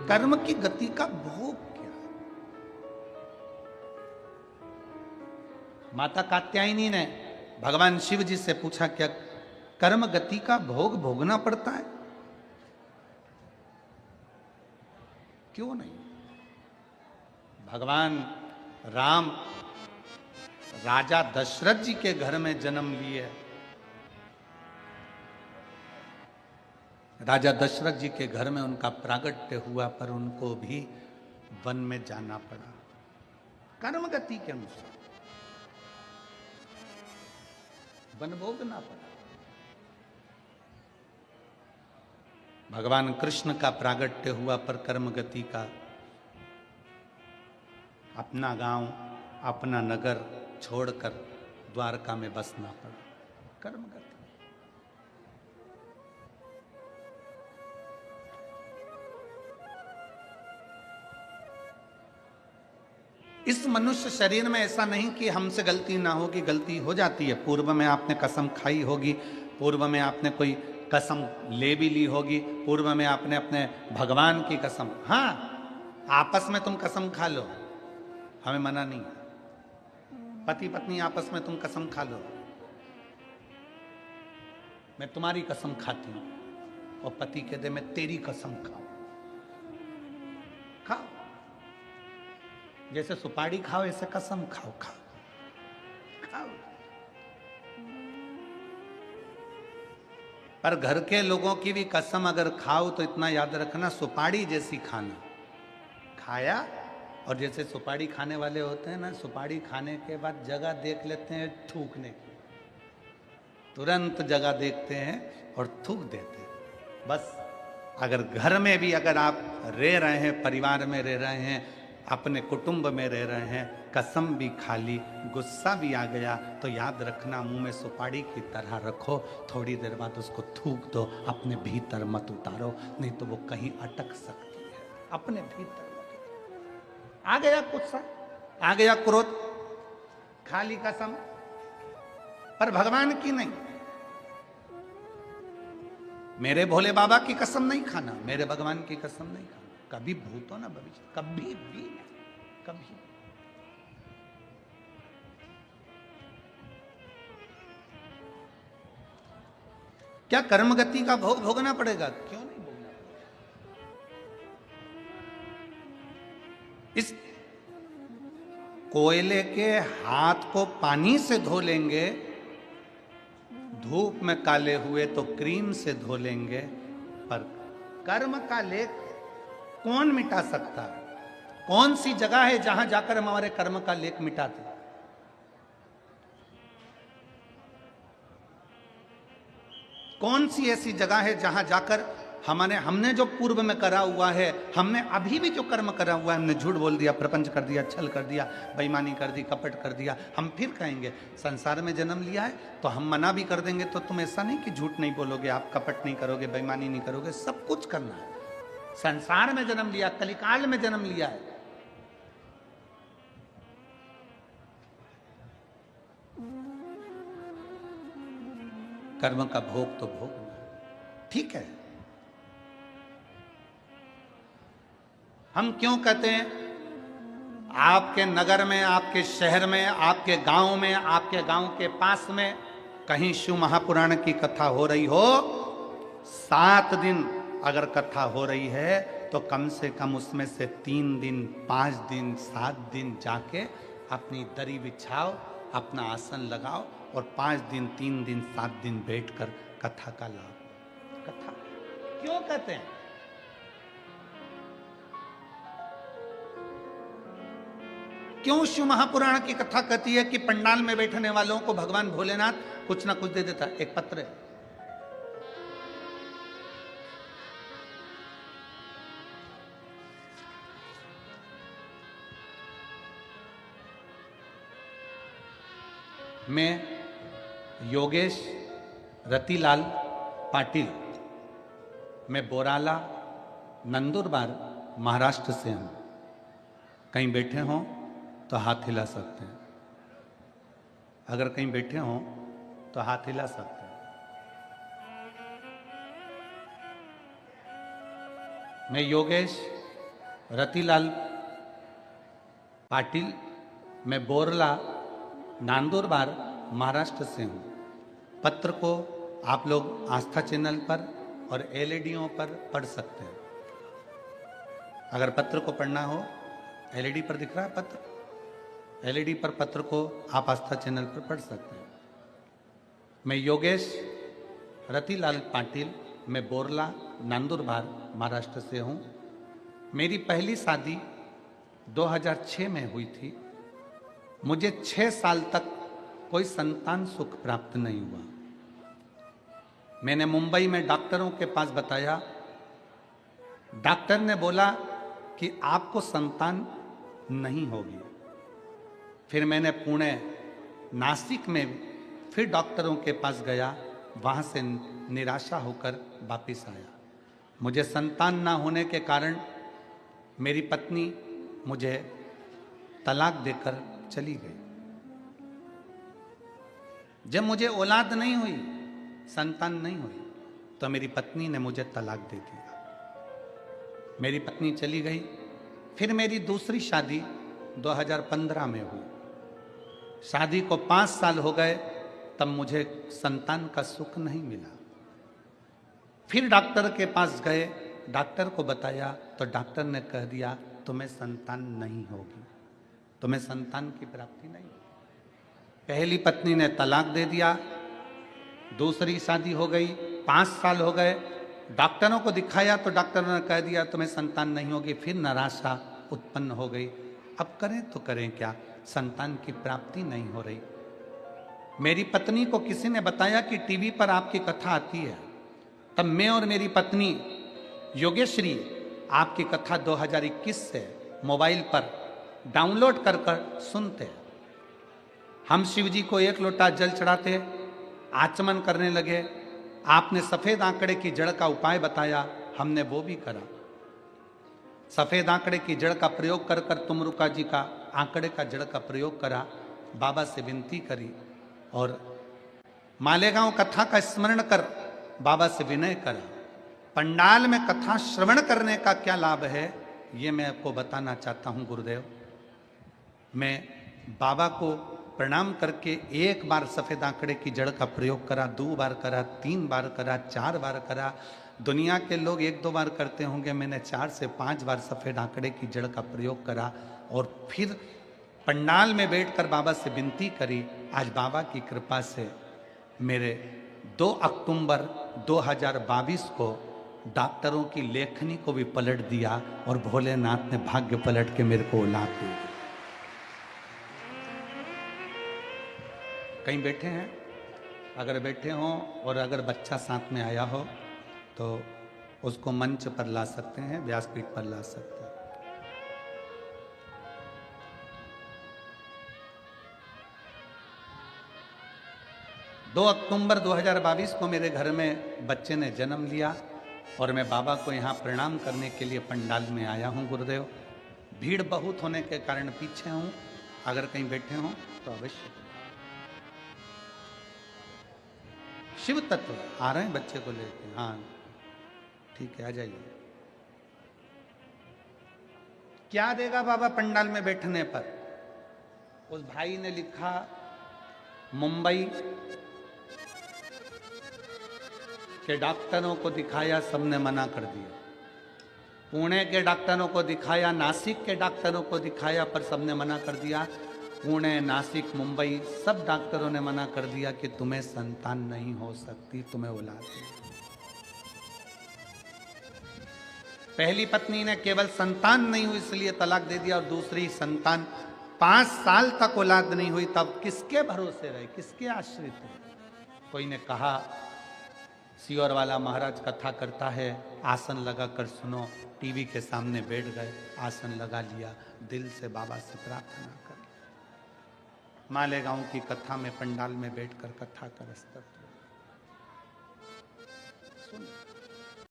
कर्म की गति का भोग क्या है? माता कात्यायनी ने भगवान शिव जी से पूछा, क्या कर्म गति का भोग भोगना पड़ता है? क्यों नहीं? भगवान राम राजा दशरथ जी के घर में जन्म लिए। राजा दशरथ जी के घर में उनका प्रागट्य हुआ, पर उनको भी वन में जाना पड़ा कर्म गति के अनुसार, वन भोगना पड़ा। भगवान कृष्ण का प्रागट्य हुआ, पर कर्म गति का अपना गांव, अपना नगर छोड़कर द्वारका में बसना पड़ा, कर्म गति। इस मनुष्य शरीर में ऐसा नहीं कि हमसे गलती ना होगी, गलती हो जाती है। पूर्व में आपने कसम खाई होगी, पूर्व में आपने कोई कसम ले भी ली होगी, पूर्व में आपने अपने भगवान की कसम, हाँ आपस में तुम कसम खा लो, हमें मना नहीं। पति पत्नी आपस में तुम कसम खा लो, मैं तुम्हारी कसम खाती हूं, और पति कहते मैं तेरी कसम खाऊं। खाओ, जैसे सुपारी खाओ ऐसे कसम खाओ, खाओ। पर घर के लोगों की भी कसम अगर खाओ तो इतना याद रखना, सुपारी जैसी खाना। खाया, और जैसे सुपारी खाने वाले होते हैं ना, सुपारी खाने के बाद जगह देख लेते हैं थूकने की, तुरंत जगह देखते हैं और थूक देते हैं। बस अगर घर में भी अगर आप रह रहे हैं, परिवार में रह रहे हैं, अपने कुटुंब में रह रहे हैं, कसम भी खा ली, गुस्सा भी आ गया, तो याद रखना मुंह में सुपारी की तरह रखो, थोड़ी देर बाद उसको थूक दो, अपने भीतर मत उतारो, नहीं तो वो कहीं अटक सकती है। अपने भीतर आ गया गुस्सा, आ गया क्रोध, खा ली कसम, पर भगवान की नहीं। मेरे भोले बाबा की कसम नहीं खाना, मेरे भगवान की कसम नहीं खाना, कभी भूतो ना भविष्य, कभी भी नहीं, कभी। क्या कर्म गति का भोग भोगना पड़ेगा? क्यों नहीं भोगना पड़ेगा? इस कोयले के हाथ को पानी से धो लेंगे, धूप में काले हुए तो क्रीम से धो लेंगे, पर कर्म का लेख कौन मिटा सकता है? कौन सी जगह है जहां जाकर हम हमारे कर्म का लेख मिटाते? कौन सी ऐसी जगह है जहां जाकर हमने जो पूर्व में करा हुआ है, हमने अभी भी जो कर्म करा हुआ है, हमने झूठ बोल दिया, प्रपंच कर दिया, छल कर दिया, बेईमानी कर दी, कपट कर दिया, हम फिर कहेंगे संसार में जन्म लिया है तो हम मना भी कर देंगे, तो तुम ऐसा नहीं कि झूठ नहीं बोलोगे, आप कपट नहीं करोगे, बेईमानी नहीं करोगे, सब कुछ करना है। संसार में जन्म लिया, कलिकाल में जन्म लिया है। कर्म का भोग तो भोगना, ठीक है। हम क्यों कहते हैं आपके नगर में, आपके शहर में, आपके गांव में, आपके गांव के पास में कहीं शिव महापुराण की कथा हो रही हो, 7 दिन अगर कथा हो रही है तो कम से कम उसमें से 3 दिन, 5 दिन, 7 दिन जाके अपनी दरी बिछाओ, अपना आसन लगाओ, और 5 दिन, 3 दिन, 7 दिन बैठकर कथा का लाभ। कथा क्यों कहते हैं? क्यों शिव महापुराण की कथा कहती है कि पंडाल में बैठने वालों को भगवान भोलेनाथ कुछ ना कुछ दे देता? एक पत्र है, मैं योगेश रतिलाल पाटिल, मैं बोराला नंदुरबार महाराष्ट्र से हूं। कहीं बैठे हों तो हाथ हिला सकते हैं, अगर कहीं बैठे हों तो हाथ हिला सकते हैं। मैं योगेश रतिलाल पाटिल, मैं बोरला नांदुरबार महाराष्ट्र से हूँ। पत्र को आप लोग आस्था चैनल पर और एलईडीओं पर पढ़ सकते हैं। अगर पत्र को पढ़ना हो, एलईडी पर दिख रहा है पत्र, एलईडी पर पत्र को आप आस्था चैनल पर पढ़ सकते हैं। मैं योगेश रतिलाल पाटिल, मैं बोरला नांदुरबार महाराष्ट्र से हूँ। मेरी पहली शादी 2006 में हुई थी। मुझे 6 साल तक कोई संतान सुख प्राप्त नहीं हुआ। मैंने मुंबई में डॉक्टरों के पास बताया। डॉक्टर ने बोला कि आपको संतान नहीं होगी। फिर मैंने पुणे, नासिक में फिर डॉक्टरों के पास गया, वहां से निराशा होकर वापस आया। मुझे संतान ना होने के कारण मेरी पत्नी मुझे तलाक देकर चली गई। जब मुझे औलाद नहीं हुई, संतान नहीं हुई, तो मेरी पत्नी ने मुझे तलाक दे दिया। मेरी पत्नी चली गई। फिर मेरी दूसरी शादी 2015 में हुई। शादी को 5 साल हो गए, तब मुझे संतान का सुख नहीं मिला। फिर डॉक्टर के पास गए, डॉक्टर को बताया तो डॉक्टर ने कह दिया तुम्हें संतान नहीं होगी, तुम्हें संतान की प्राप्ति नहीं होगी। पहली पत्नी ने तलाक दे दिया। दूसरी शादी हो गई, 5 साल हो गए। डॉक्टरों को दिखाया तो डॉक्टरों ने कह दिया तुम्हें संतान नहीं होगी। फिर निराशा उत्पन्न हो गई। अब करें तो करें क्या, संतान की प्राप्ति नहीं हो रही। मेरी पत्नी को किसी ने बताया कि टीवी पर आपकी कथा आती है। तब मैं और मेरी पत्नी योगेश्वरी आपकी कथा 2021 से मोबाइल पर डाउनलोड कर कर सुनते हैं। हम शिव जी को 1 लोटा जल चढ़ाते, आचमन करने लगे। आपने सफेद आंकड़े की जड़ का उपाय बताया, हमने वो भी करा। सफेद आंकड़े की जड़ का प्रयोग कर कर तुमरुका जी का आंकड़े का जड़ का प्रयोग करा, बाबा से विनती करी और मालेगांव कथा का स्मरण कर बाबा से विनय करा। पंडाल में कथा श्रवण करने का क्या लाभ है, ये मैं आपको बताना चाहता हूं गुरुदेव। मैं बाबा को प्रणाम करके 1 बार सफेद आंकड़े की जड़ का प्रयोग करा, 2 बार करा, 3 बार करा, 4 बार करा। दुनिया के लोग 1-2 बार करते होंगे, मैंने 4 से 5 बार सफेद आंकड़े की जड़ का प्रयोग करा और फिर पंडाल में बैठकर बाबा से विनती करी। आज बाबा की कृपा से मेरे 2 अक्टूबर 2022 को डॉक्टरों की लेखनी को भी पलट दिया और भोलेनाथ ने भाग्य पलट के मेरे को औलाद दी। कहीं बैठे हैं, अगर बैठे हों और अगर बच्चा साथ में आया हो तो उसको मंच पर ला सकते हैं, व्यासपीठ पर ला सकते हैं। दो अक्टूबर 2022 को मेरे घर में बच्चे ने जन्म लिया और मैं बाबा को यहाँ प्रणाम करने के लिए पंडाल में आया हूँ गुरुदेव। भीड़ बहुत होने के कारण पीछे हूँ, अगर कहीं बैठे हों तो अवश्य। शिव तत्व आ रहे हैं बच्चे को लेके, हाँ ठीक है, आ जाइए। क्या देगा बाबा पंडाल में बैठने पर? उस भाई ने लिखा मुंबई के डॉक्टरों को दिखाया, सबने मना कर दिया। पुणे के डॉक्टरों को दिखाया, नासिक के डॉक्टरों को दिखाया, पर सबने मना कर दिया। पुणे, नासिक, मुंबई सब डॉक्टरों ने मना कर दिया कि तुम्हें संतान नहीं हो सकती, तुम्हें औलाद नहीं। पहली पत्नी ने केवल संतान नहीं हुई इसलिए तलाक दे दिया और दूसरी संतान 5 साल तक औलाद नहीं हुई, तब किसके भरोसे रहे, किसके आश्रित रहे? कोई ने कहा सियोर वाला महाराज कथा करता है, आसन लगा कर सुनो। टीवी के सामने बैठ गए, आसन लगा लिया, दिल से बाबा से प्रार्थना कर। मालेगांव की कथा में पंडाल में बैठकर कथा का रस्तक सुन।